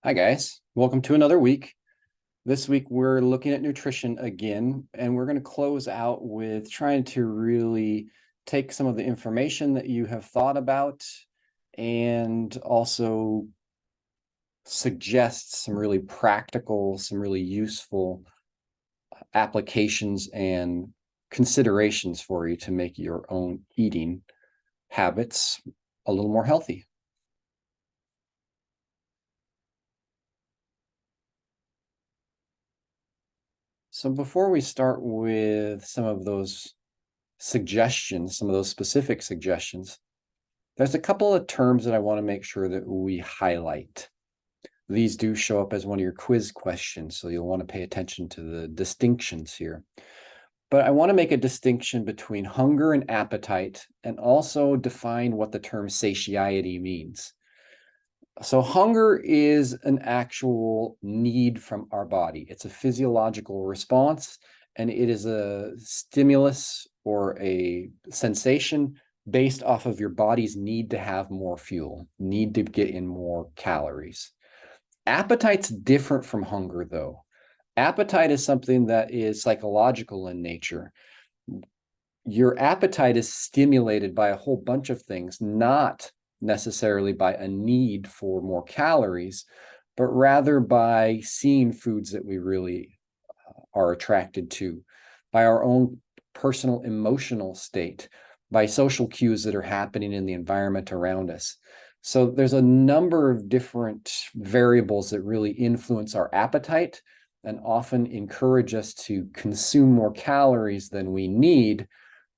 Hi, guys. Welcome to another week. This week, we're looking at nutrition again, and we're going to close out with trying to really take some of the information that you have thought about and also suggest some really practical, some really useful applications and considerations for you to make your own eating habits a little more healthy. So before we start with some of those suggestions, some of those specific suggestions, there's a couple of terms that I want to make sure that we highlight. These do show up as one of your quiz questions, so you'll want to pay attention to the distinctions here. But I want to make a distinction between hunger and appetite and also define what the term satiety means. So hunger is an actual need from our body. It's a physiological response, and it is a stimulus or a sensation based off of your body's need to have more fuel, need to get in more calories. Appetite's different from hunger, though. Appetite is something that is psychological in nature. Your appetite is stimulated by a whole bunch of things, not necessarily by a need for more calories, but rather by seeing foods that we really are attracted to, by our own personal emotional state, by social cues that are happening in the environment around us. So there's a number of different variables that really influence our appetite and often encourage us to consume more calories than we need,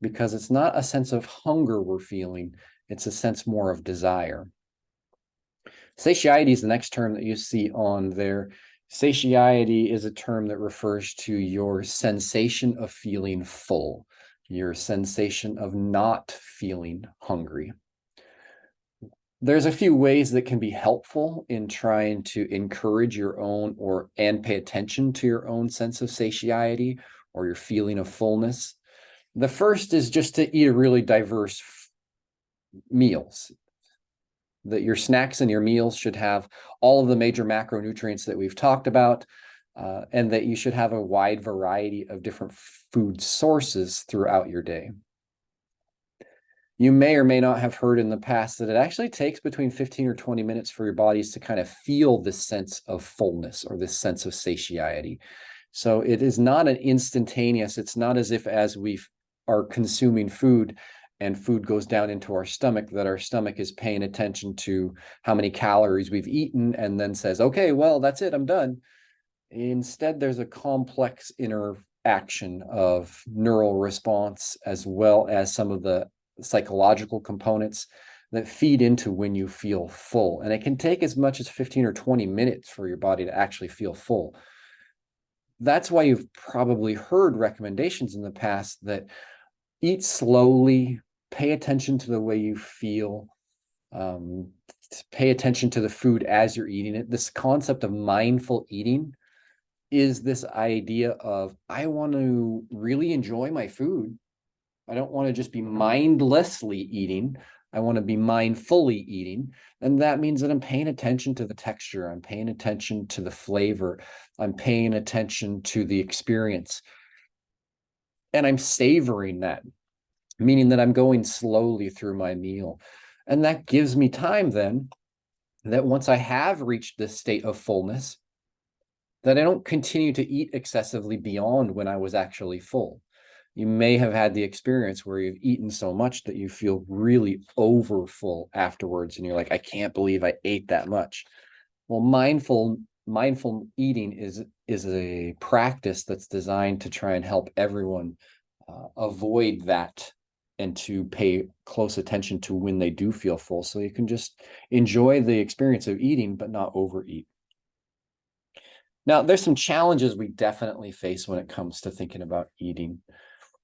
because it's not a sense of hunger we're feeling, it's a sense more of desire. Satiety is the next term that you see on there. Satiety is a term that refers to your sensation of feeling full, your sensation of not feeling hungry. There's a few ways that can be helpful in trying to encourage your own and pay attention to your own sense of satiety or your feeling of fullness. The first is just to eat a really diverse meals. That your snacks and your meals should have all of the major macronutrients that we've talked about, and that you should have a wide variety of different food sources throughout your day. You may or may not have heard in the past that it actually takes between 15 or 20 minutes for your bodies to kind of feel this sense of fullness or this sense of satiety. So it is not an instantaneous, it's not as if as we are consuming food and food goes down into our stomach, that our stomach is paying attention to how many calories we've eaten and then says, okay, well, that's it, I'm done. Instead, there's a complex interaction of neural response as well as some of the psychological components that feed into when you feel full. And it can take as much as 15 or 20 minutes for your body to actually feel full. That's why you've probably heard recommendations in the past that eat slowly, pay attention to the way you feel, pay attention to the food as you're eating it. This concept of mindful eating is this idea of, I want to really enjoy my food. I don't want to just be mindlessly eating. I want to be mindfully eating. And that means that I'm paying attention to the texture. I'm paying attention to the flavor. I'm paying attention to the experience. And I'm savoring that, meaning that I'm going slowly through my meal. And that gives me time then, that once I have reached this state of fullness, that I don't continue to eat excessively beyond when I was actually full. You may have had the experience where you've eaten so much that you feel really over full afterwards, and you're like, I can't believe I ate that much. Well, mindful eating is a practice that's designed to try and help everyone avoid that, and to pay close attention to when they do feel full, so you can just enjoy the experience of eating but not overeat. Now, there's some challenges we definitely face when it comes to thinking about eating.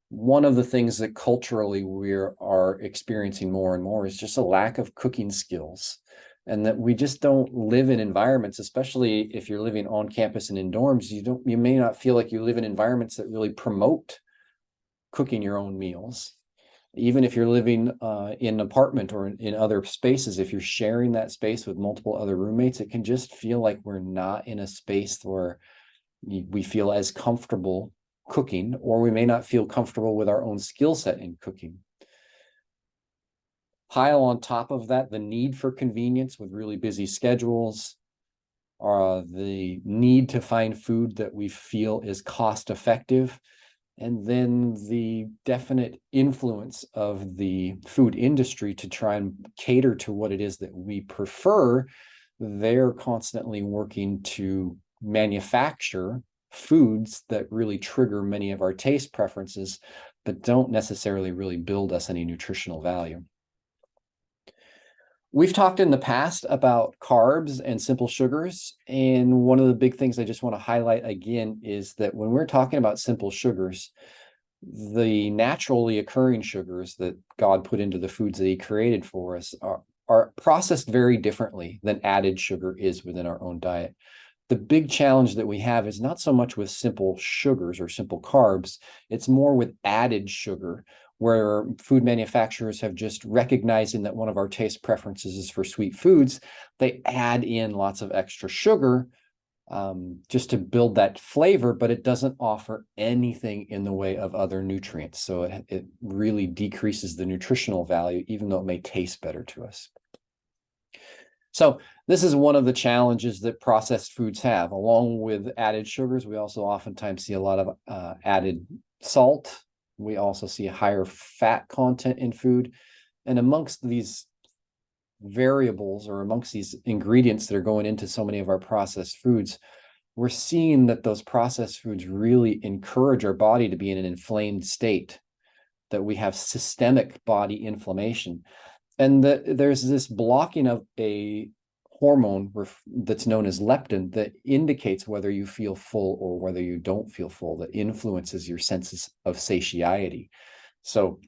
One of the things that culturally we are experiencing more and more is just a lack of cooking skills, and that we just don't live in environments, especially if you're living on campus and in dorms, you may not feel like you live in environments that really promote cooking your own meals. Even if you're living in an apartment or in other spaces, if you're sharing that space with multiple other roommates, it can just feel like we're not in a space where we feel as comfortable cooking, or we may not feel comfortable with our own skill set in cooking. Pile on top of that the need for convenience with really busy schedules, the need to find food that we feel is cost effective, and then the definite influence of the food industry to try and cater to what it is that we prefer. They're constantly working to manufacture foods that really trigger many of our taste preferences, but don't necessarily really build us any nutritional value. We've talked in the past about carbs and simple sugars, and one of the big things I just want to highlight again is that when we're talking about simple sugars, the naturally occurring sugars that God put into the foods that He created for us are processed very differently than added sugar is within our own diet. The big challenge that we have is not so much with simple sugars or simple carbs, it's more with added sugar, where food manufacturers have just recognizing that one of our taste preferences is for sweet foods, they add in lots of extra sugar just to build that flavor, but it doesn't offer anything in the way of other nutrients. So it really decreases the nutritional value, even though it may taste better to us. So this is one of the challenges that processed foods have. Along with added sugars, we also oftentimes see a lot of added salt. We also see a higher fat content in food. And amongst these variables, or amongst these ingredients that are going into so many of our processed foods, we're seeing that those processed foods really encourage our body to be in an inflamed state, that we have systemic body inflammation. And there's this blocking of a hormone that's known as leptin that indicates whether you feel full or whether you don't feel full, that influences your senses of satiety. So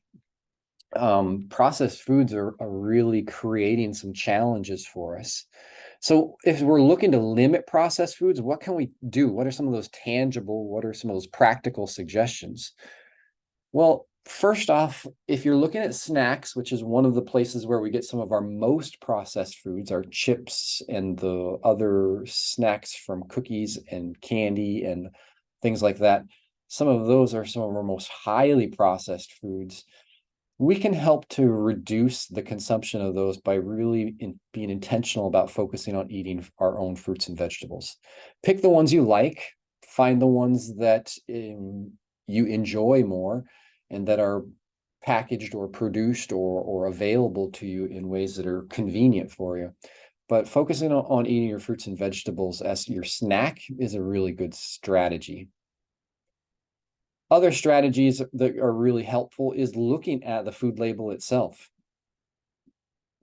processed foods are really creating some challenges for us. So if we're looking to limit processed foods, what can we do? What are some of those tangible, what are some of those practical suggestions? Well, first off, if you're looking at snacks, which is one of the places where we get some of our most processed foods, our chips and the other snacks from cookies and candy and things like that, some of those are some of our most highly processed foods. We can help to reduce the consumption of those by really being intentional about focusing on eating our own fruits and vegetables. Pick the ones you like, find the ones that you enjoy more and that are packaged or produced or available to you in ways that are convenient for you. But focusing on eating your fruits and vegetables as your snack is a really good strategy. Other strategies that are really helpful is looking at the food label itself.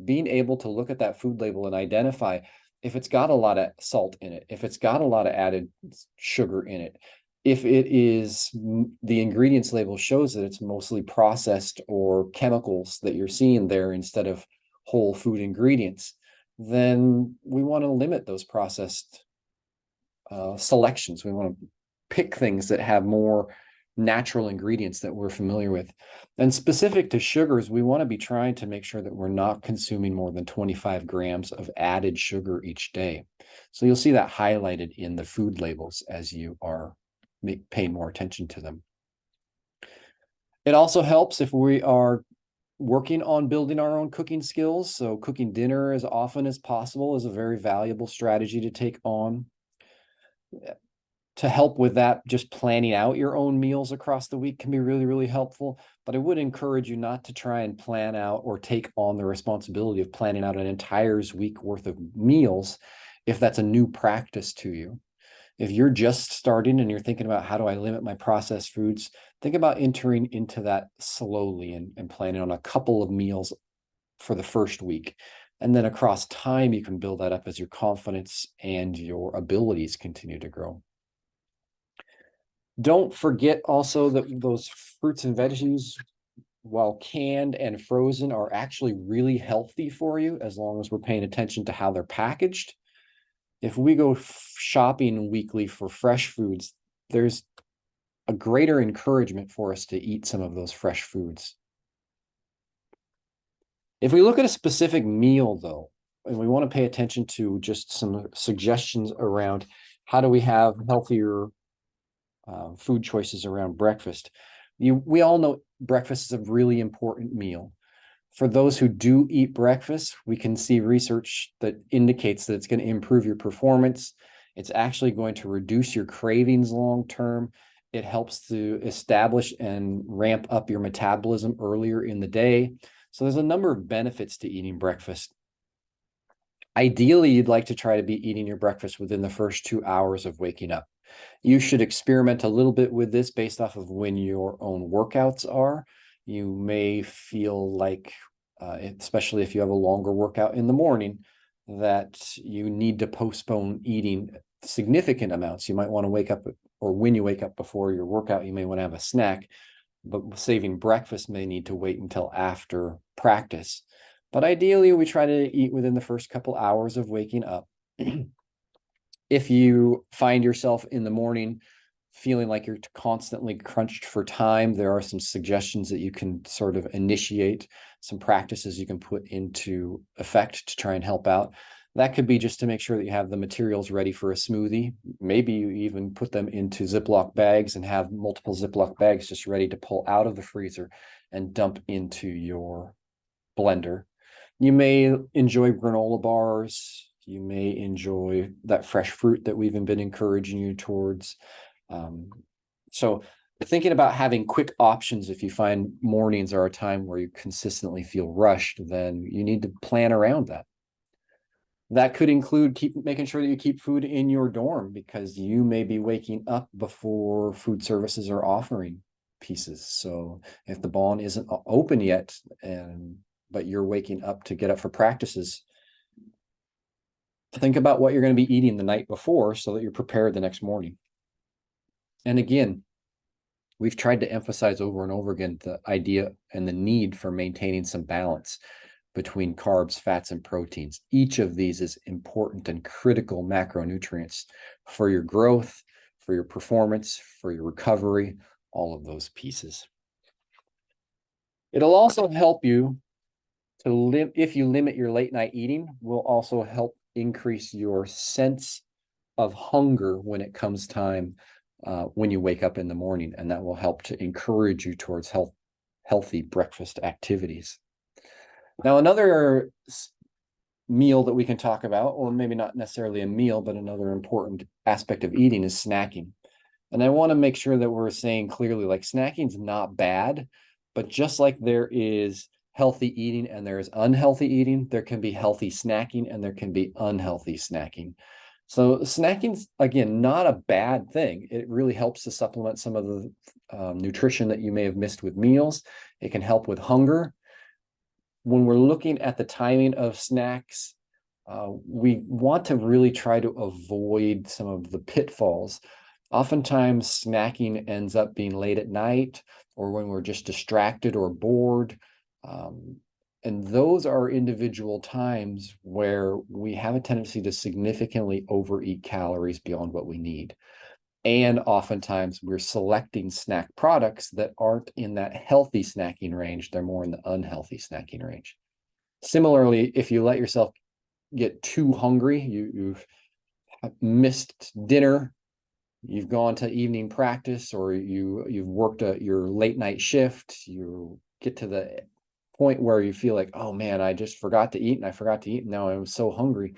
Being able to look at that food label and identify if it's got a lot of salt in it, if it's got a lot of added sugar in it, if it is the ingredients label shows that it's mostly processed or chemicals that you're seeing there instead of whole food ingredients, then we want to limit those processed selections. We want to pick things that have more natural ingredients that we're familiar with. And specific to sugars, we want to be trying to make sure that we're not consuming more than 25 grams of added sugar each day. So you'll see that highlighted in the food labels as you are paying more attention to them. It also helps if we are working on building our own cooking skills. So cooking dinner as often as possible is a very valuable strategy to take on. To help with that, just planning out your own meals across the week can be really, really helpful. But I would encourage you not to try and plan out or take on the responsibility of planning out an entire week worth of meals if that's a new practice to you. If you're just starting and you're thinking about how do I limit my processed foods, think about entering into that slowly and planning on a couple of meals for the first week. And then across time, you can build that up as your confidence and your abilities continue to grow. Don't forget also that those fruits and veggies, while canned and frozen, are actually really healthy for you as long as we're paying attention to how they're packaged. If we go shopping weekly for fresh foods, there's a greater encouragement for us to eat some of those fresh foods. If we look at a specific meal, though, and we want to pay attention to just some suggestions around how do we have healthier food choices around breakfast. We all know breakfast is a really important meal. For those who do eat breakfast, we can see research that indicates that it's going to improve your performance. It's actually going to reduce your cravings long term. It helps to establish and ramp up your metabolism earlier in the day. So there's a number of benefits to eating breakfast. Ideally, you'd like to try to be eating your breakfast within the first 2 hours of waking up. You should experiment a little bit with this based off of when your own workouts are. You may feel like, especially if you have a longer workout in the morning, that you need to postpone eating significant amounts. You might want to wake up, or when you wake up before your workout, you may want to have a snack, but saving breakfast may need to wait until after practice. But ideally, we try to eat within the first couple hours of waking up. If you find yourself in the morning feeling like you're constantly crunched for time, there are some suggestions that you can sort of initiate, some practices you can put into effect to try and help out. That could be just to make sure that you have the materials ready for a smoothie. Maybe you even put them into Ziploc bags and have multiple Ziploc bags just ready to pull out of the freezer and dump into your blender. You may enjoy granola bars. You may enjoy that fresh fruit that we've been encouraging you towards. So thinking about having quick options, if you find mornings are a time where you consistently feel rushed, then you need to plan around that. That could include making sure that you keep food in your dorm, because you may be waking up before food services are offering pieces. So if the barn isn't open yet, but you're waking up to get up for practices, think about what you're going to be eating the night before so that you're prepared the next morning. And again, we've tried to emphasize over and over again the idea and the need for maintaining some balance between carbs, fats, and proteins. Each of these is important and critical macronutrients for your growth, for your performance, for your recovery, all of those pieces. It'll also help you to if you limit your late night eating, will also help increase your sense of hunger when it comes time when you wake up in the morning, and that will help to encourage you towards healthy breakfast activities. Now, another meal that we can talk about, or maybe not necessarily a meal, but another important aspect of eating is snacking. And I want to make sure that we're saying clearly, like, snacking is not bad, but just like there is healthy eating and there is unhealthy eating, there can be healthy snacking and there can be unhealthy snacking. So snacking's, again, not a bad thing. It really helps to supplement some of the nutrition that you may have missed with meals. It can help with hunger. When we're looking at the timing of snacks, we want to really try to avoid some of the pitfalls. Oftentimes, snacking ends up being late at night or when we're just distracted or bored. And those are individual times where we have a tendency to significantly overeat calories beyond what we need. And oftentimes we're selecting snack products that aren't in that healthy snacking range. They're more in the unhealthy snacking range. Similarly, if you let yourself get too hungry, you've missed dinner, you've gone to evening practice, or you've worked your late night shift, you get to the point where you feel like, oh man, I just forgot to eat and I forgot to eat. And now I'm so hungry,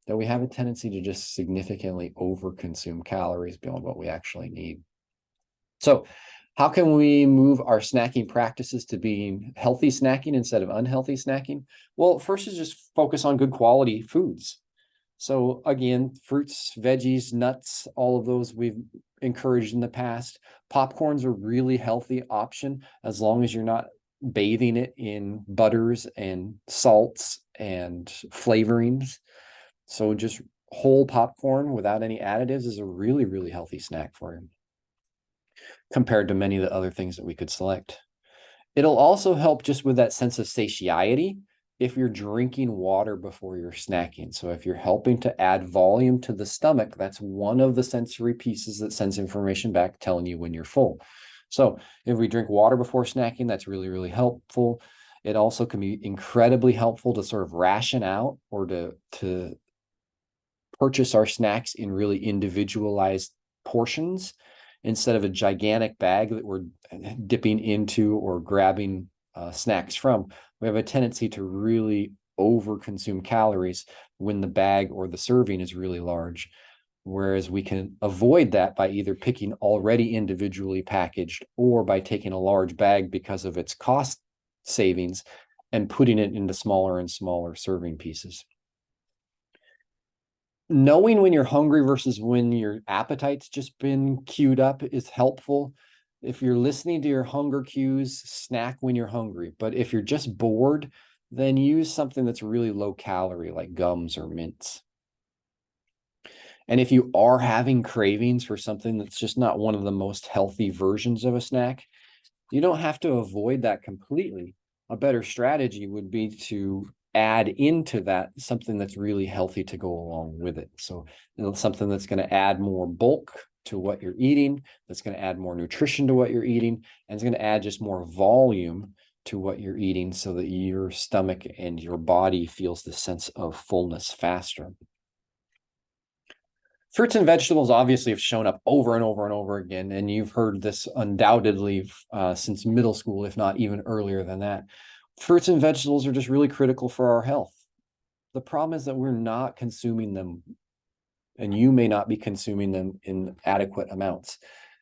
that we have a tendency to just significantly overconsume calories beyond what we actually need. So how can we move our snacking practices to being healthy snacking instead of unhealthy snacking? Well, first is just focus on good quality foods. So again, fruits, veggies, nuts, all of those we've encouraged in the past. Popcorn's a really healthy option as long as you're not bathing it in butters and salts and flavorings. So just whole popcorn without any additives is a really, really healthy snack for you compared to many of the other things that we could select. It'll also help just with that sense of satiety if you're drinking water before you're snacking. So if you're helping to add volume to the stomach, that's one of the sensory pieces that sends information back telling you when you're full. So if we drink water before snacking, that's really, really helpful. It also can be incredibly helpful to sort of ration out or to purchase our snacks in really individualized portions instead of a gigantic bag that we're dipping into or grabbing snacks from. We have a tendency to really over-consume calories when the bag or the serving is really large. Whereas we can avoid that by either picking already individually packaged or by taking a large bag because of its cost savings and putting it into smaller and smaller serving pieces. Knowing when you're hungry versus when your appetite's just been queued up is helpful. If you're listening to your hunger cues, snack when you're hungry. But if you're just bored, then use something that's really low calorie, like gums or mints. And if you are having cravings for something that's just not one of the most healthy versions of a snack, you don't have to avoid that completely. A better strategy would be to add into that something that's really healthy to go along with it. So something that's going to add more bulk to what you're eating, that's going to add more nutrition to what you're eating, and it's going to add just more volume to what you're eating so that your stomach and your body feels the sense of fullness faster. Fruits and vegetables obviously have shown up over and over and over again, and you've heard this undoubtedly since middle school, if not even earlier than that. Fruits and vegetables are just really critical for our health. The problem is that we're not consuming them, and you may not be consuming them in adequate amounts.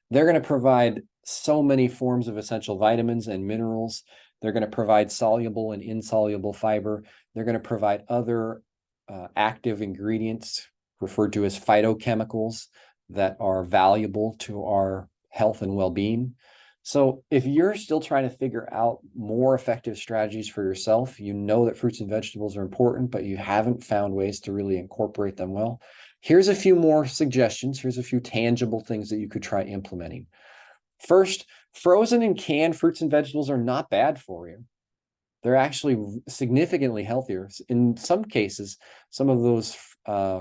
They're going to provide so many forms of essential vitamins and minerals. They're going to provide soluble and insoluble fiber. They're going to provide other active ingredients referred to as phytochemicals that are valuable to our health and well-being. So if you're still trying to figure out more effective strategies for yourself, you know that fruits and vegetables are important, but you haven't found ways to really incorporate them well, here's a few more suggestions. Here's a few tangible things that you could try implementing. First, frozen and canned fruits and vegetables are not bad for you. They're actually significantly healthier. In some cases, some of those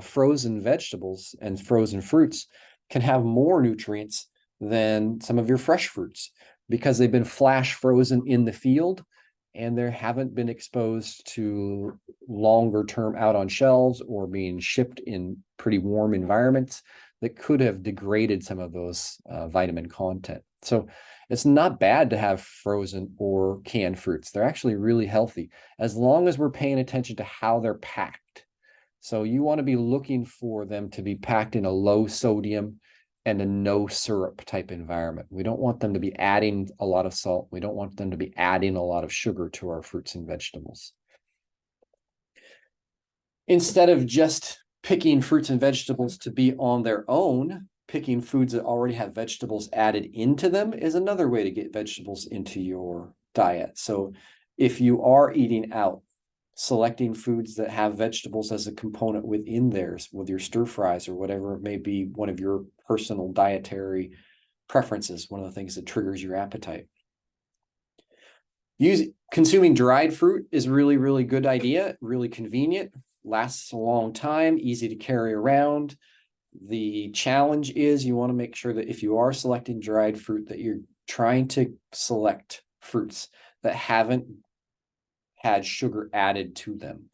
frozen vegetables and frozen fruits can have more nutrients than some of your fresh fruits because they've been flash frozen in the field and they haven't been exposed to longer term out on shelves or being shipped in pretty warm environments that could have degraded some of those vitamin content. So it's not bad to have frozen or canned fruits. They're actually really healthy as long as we're paying attention to how they're packed. So you want to be looking for them to be packed in a low sodium and a no syrup type environment. We don't want them to be adding a lot of salt. We don't want them to be adding a lot of sugar to our fruits and vegetables. Instead of just picking fruits and vegetables to be on their own, picking foods that already have vegetables added into them is another way to get vegetables into your diet. So if you are eating out, selecting foods that have vegetables as a component within theirs, with your stir fries or whatever it may be, one of your personal dietary preferences, one of the things that triggers your appetite. Consuming dried fruit is a really, really good idea, really convenient, lasts a long time, easy to carry around. The challenge is you want to make sure that if you are selecting dried fruit, that you're trying to select fruits that haven't had sugar added to them.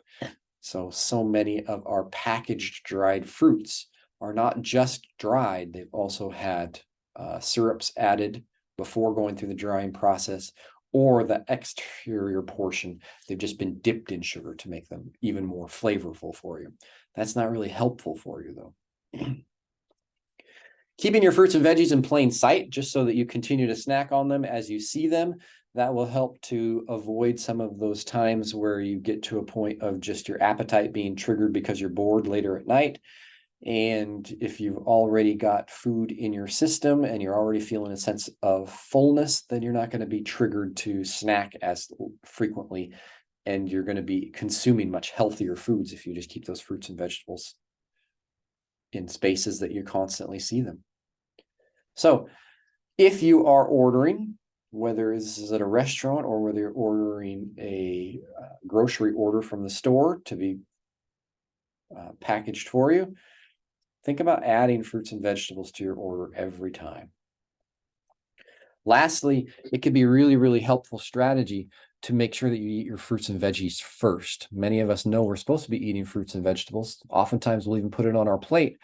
So many of our packaged dried fruits are not just dried, they've also had syrups added before going through the drying process, or the exterior portion, they've just been dipped in sugar to make them even more flavorful for you. That's not really helpful for you, though. Keeping your fruits and veggies in plain sight, just so that you continue to snack on them as you see them, that will help to avoid some of those times where you get to a point of just your appetite being triggered because you're bored later at night. And if you've already got food in your system and you're already feeling a sense of fullness, then you're not going to be triggered to snack as frequently, and you're going to be consuming much healthier foods if you just keep those fruits and vegetables in spaces that you constantly see them. So if you are ordering, whether this is at a restaurant or whether you're ordering a grocery order from the store to be packaged for you, think about adding fruits and vegetables to your order every time. Lastly, it could be a really, really helpful strategy to make sure that you eat your fruits and veggies first. Many of us know we're supposed to be eating fruits and vegetables. Oftentimes we'll even put it on our plate,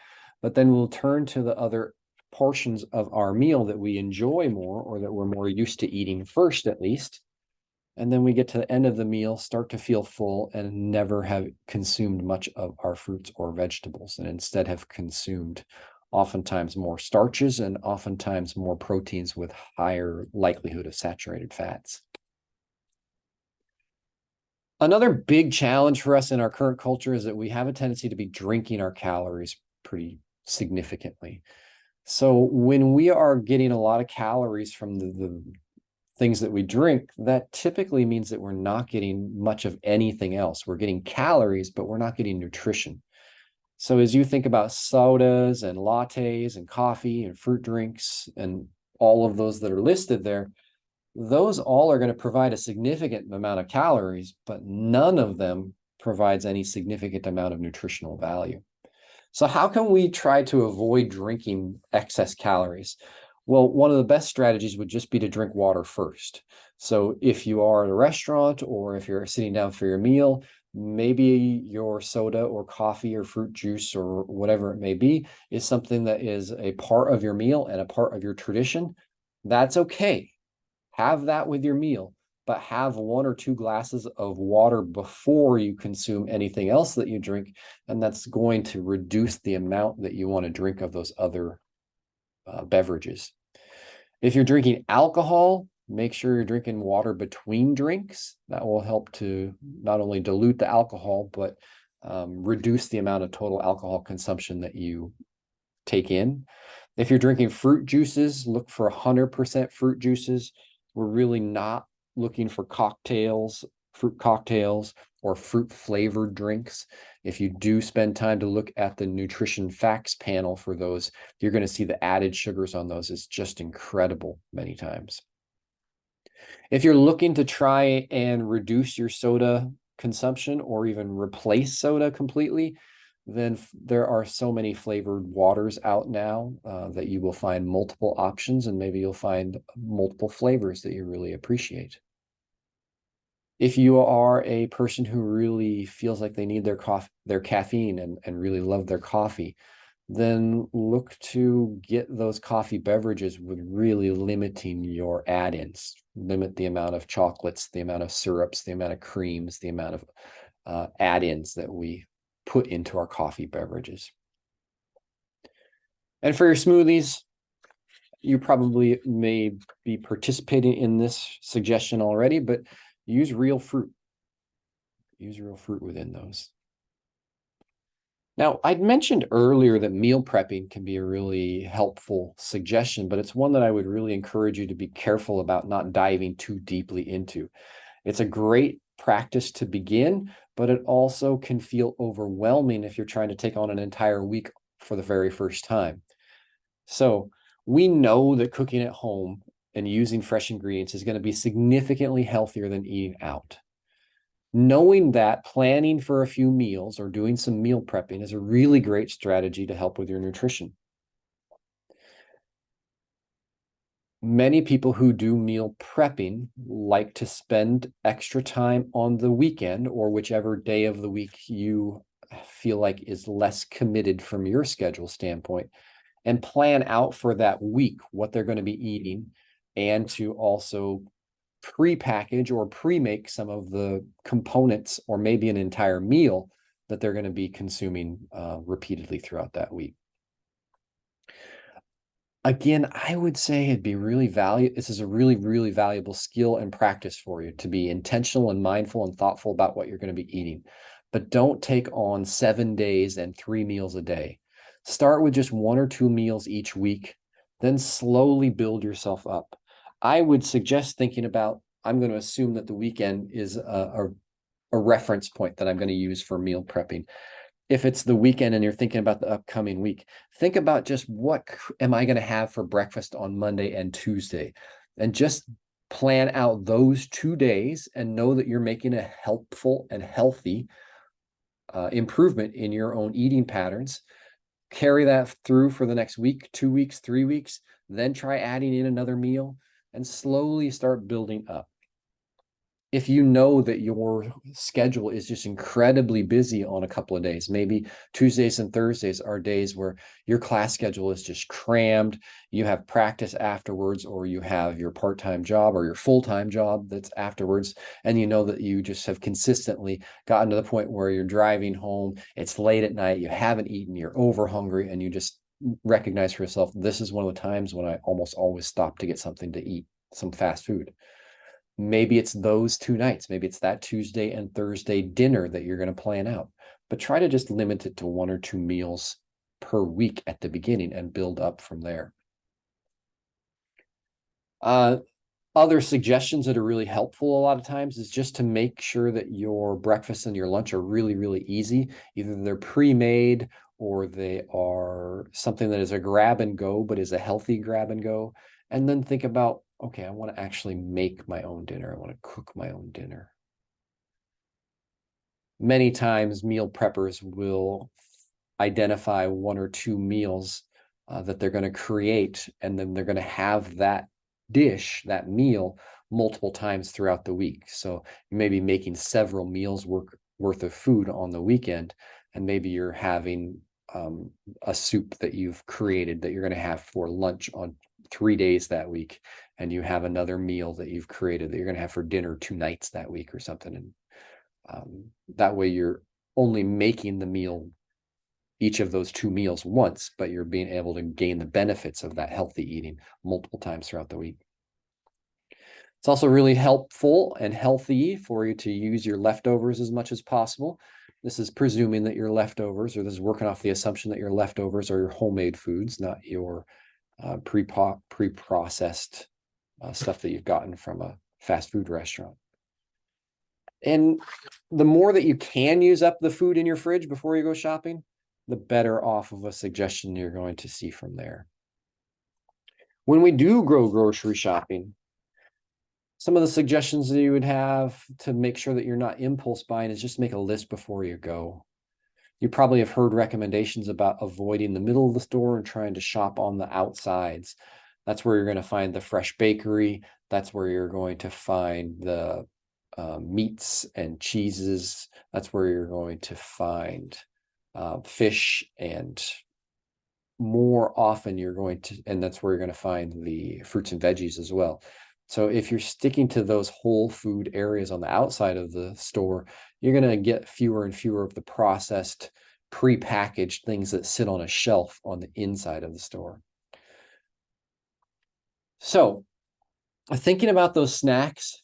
but then we'll turn to the other portions of our meal that we enjoy more, or that we're more used to eating first, at least. And then we get to the end of the meal, start to feel full, and never have consumed much of our fruits or vegetables, and instead have consumed oftentimes more starches and oftentimes more proteins with higher likelihood of saturated fats. Another big challenge for us in our current culture is that we have a tendency to be drinking our calories pretty significantly. So when we are getting a lot of calories from the things that we drink, that typically means that we're not getting much of anything else. We're getting calories, but we're not getting nutrition. So as you think about sodas and lattes and coffee and fruit drinks and all of those that are listed there, those all are going to provide a significant amount of calories, but none of them provides any significant amount of nutritional value. So how can we try to avoid drinking excess calories? Well, one of the best strategies would just be to drink water first. So if you are at a restaurant or if you're sitting down for your meal, maybe your soda or coffee or fruit juice or whatever it may be is something that is a part of your meal and a part of your tradition. That's okay. Have that with your meal, but have 1 or 2 glasses of water before you consume anything else that you drink, and that's going to reduce the amount that you want to drink of those other beverages. If you're drinking alcohol, make sure you're drinking water between drinks. That will help to not only dilute the alcohol, but reduce the amount of total alcohol consumption that you take in. If you're drinking fruit juices, look for 100% fruit juices. We're really not looking for cocktails, fruit cocktails, or fruit flavored drinks. If you do spend time to look at the nutrition facts panel for those, you're going to see the added sugars on those is just incredible many times. If you're looking to try and reduce your soda consumption or even replace soda completely, then there are so many flavored waters out now that you will find multiple options, and maybe you'll find multiple flavors that you really appreciate. If you are a person who really feels like they need their caffeine and really love their coffee, then look to get those coffee beverages with really limiting your add-ins. Limit the amount of chocolates, the amount of syrups, the amount of creams, the amount of add-ins that we put into our coffee beverages. And for your smoothies, you probably may be participating in this suggestion already, but use real fruit. Use real fruit within those. Now, I'd mentioned earlier that meal prepping can be a really helpful suggestion, but it's one that I would really encourage you to be careful about not diving too deeply into. It's a great practice to begin, but it also can feel overwhelming if you're trying to take on an entire week for the very first time. So we know that cooking at home and using fresh ingredients is going to be significantly healthier than eating out. Knowing that, planning for a few meals or doing some meal prepping is a really great strategy to help with your nutrition. Many people who do meal prepping like to spend extra time on the weekend or whichever day of the week you feel like is less committed from your schedule standpoint, and plan out for that week what they're going to be eating, and to also pre-package or pre-make some of the components or maybe an entire meal that they're going to be consuming repeatedly throughout that week. Again, I would say it'd be really valuable. This is a really, really valuable skill and practice for you to be intentional and mindful and thoughtful about what you're going to be eating. But don't take on 7 days and 3 meals a day. Start with just 1 or 2 meals each week, then slowly build yourself up. I would suggest thinking about, I'm going to assume that the weekend is a reference point that I'm going to use for meal prepping. If it's the weekend and you're thinking about the upcoming week, think about just what am I going to have for breakfast on Monday and Tuesday, and just plan out those 2 days and know that you're making a helpful and healthy improvement in your own eating patterns. Carry that through for the next week, 2 weeks, 3 weeks, then try adding in another meal and slowly start building up. if you know that your schedule is just incredibly busy on a couple of days, maybe Tuesdays and Thursdays are days where your class schedule is just crammed, you have practice afterwards, or you have your part-time job or your full-time job that's afterwards, and you know that you just have consistently gotten to the point where you're driving home, it's late at night, you haven't eaten, you're over hungry, and you just recognize for yourself, this is one of the times when I almost always stop to get something to eat, some fast food. Maybe it's those 2 nights. Maybe it's that Tuesday and Thursday dinner that you're going to plan out. But try to just limit it to 1 or 2 meals per week at the beginning and build up from there. Other suggestions that are really helpful a lot of times is just to make sure that your breakfast and your lunch are really, really easy. Either they're pre-made or they are something that is a grab and go, but is a healthy grab and go. And then think about, okay, I want to actually make my own dinner. I want to cook my own dinner. Many times meal preppers will identify 1 or 2 meals that they're going to create, and then they're going to have that dish, that meal, multiple times throughout the week. So you may be making several meals worth of food on the weekend, and maybe you're having a soup that you've created that you're going to have for lunch on 3 days that week, and you have another meal that you've created that you're going to have for dinner 2 nights that week or something. And that way you're only making the meal, each of those 2 meals once, but you're being able to gain the benefits of that healthy eating multiple times throughout the week. It's also really helpful and healthy for you to use your leftovers as much as possible. This is presuming that your leftovers, or this is working off the assumption that your leftovers are your homemade foods, not your pre-processed stuff that you've gotten from a fast food restaurant. And the more that you can use up the food in your fridge before you go shopping, the better off of a suggestion you're going to see from there. When we do go grocery shopping, some of the suggestions that you would have to make sure that you're not impulse buying is just make a list before you go. You probably have heard recommendations about avoiding the middle of the store and trying to shop on the outsides. That's where you're going to find the fresh bakery. That's where you're going to find the meats and cheeses. That's where you're going to find fish, and more often you're going to, and that's where you're going to find the fruits and veggies as well. So if you're sticking to those whole food areas on the outside of the store, you're going to get fewer and fewer of the processed, pre-packaged things that sit on a shelf on the inside of the store. So thinking about those snacks,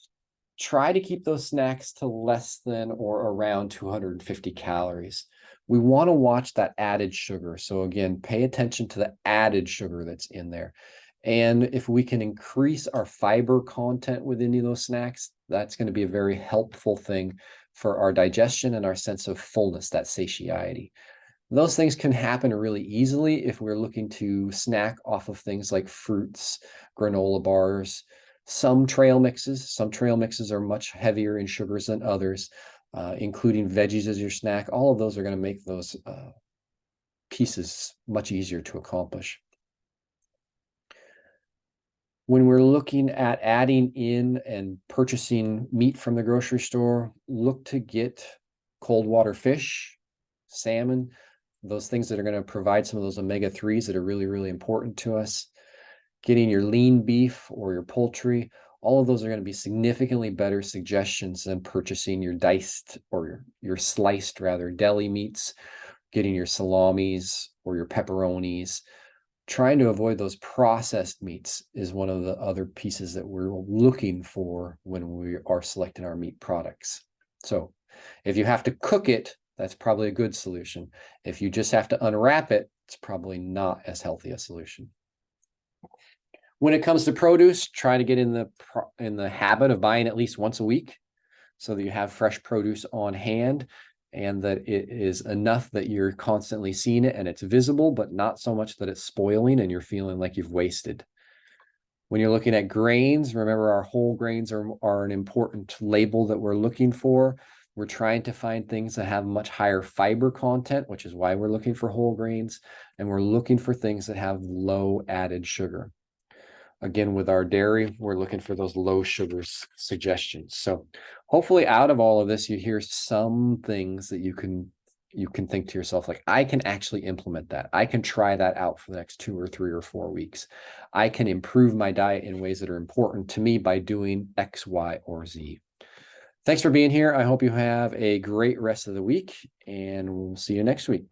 try to keep those snacks to less than or around 250 calories. We want to watch that added sugar. So again, pay attention to the added sugar that's in there. And if we can increase our fiber content with any of those snacks, that's going to be a very helpful thing for our digestion and our sense of fullness, that satiety. Those things can happen really easily if we're looking to snack off of things like fruits, granola bars, some trail mixes are much heavier in sugars than others, including veggies as your snack. All of those are going to make those pieces much easier to accomplish. When we're looking at adding in and purchasing meat from the grocery store, look to get cold water fish, salmon, those things that are going to provide some of those omega-3s that are really, really important to us. Getting your lean beef or your poultry, all of those are going to be significantly better suggestions than purchasing your diced or your sliced rather deli meats, getting your salamis or your pepperonis. Trying to avoid those processed meats is one of the other pieces that we're looking for when we are selecting our meat products. So if you have to cook it, that's probably a good solution. If you just have to unwrap it, it's probably not as healthy a solution. When it comes to produce, try to get in the habit of buying at least once a week so that you have fresh produce on hand, and that it is enough that you're constantly seeing it and it's visible, but not so much that it's spoiling and you're feeling like you've wasted. When you're looking at grains, remember our whole grains are an important label that we're looking for. We're trying to find things that have much higher fiber content, which is why we're looking for whole grains, and we're looking for things that have low added sugar. Again, with our dairy, we're looking for those low sugars suggestions. So hopefully out of all of this, you hear some things that you can think to yourself, like, I can actually implement that. I can try that out for the next 2 or 3 or 4 weeks. I can improve my diet in ways that are important to me by doing X, Y, or Z. Thanks for being here. I hope you have a great rest of the week, and we'll see you next week.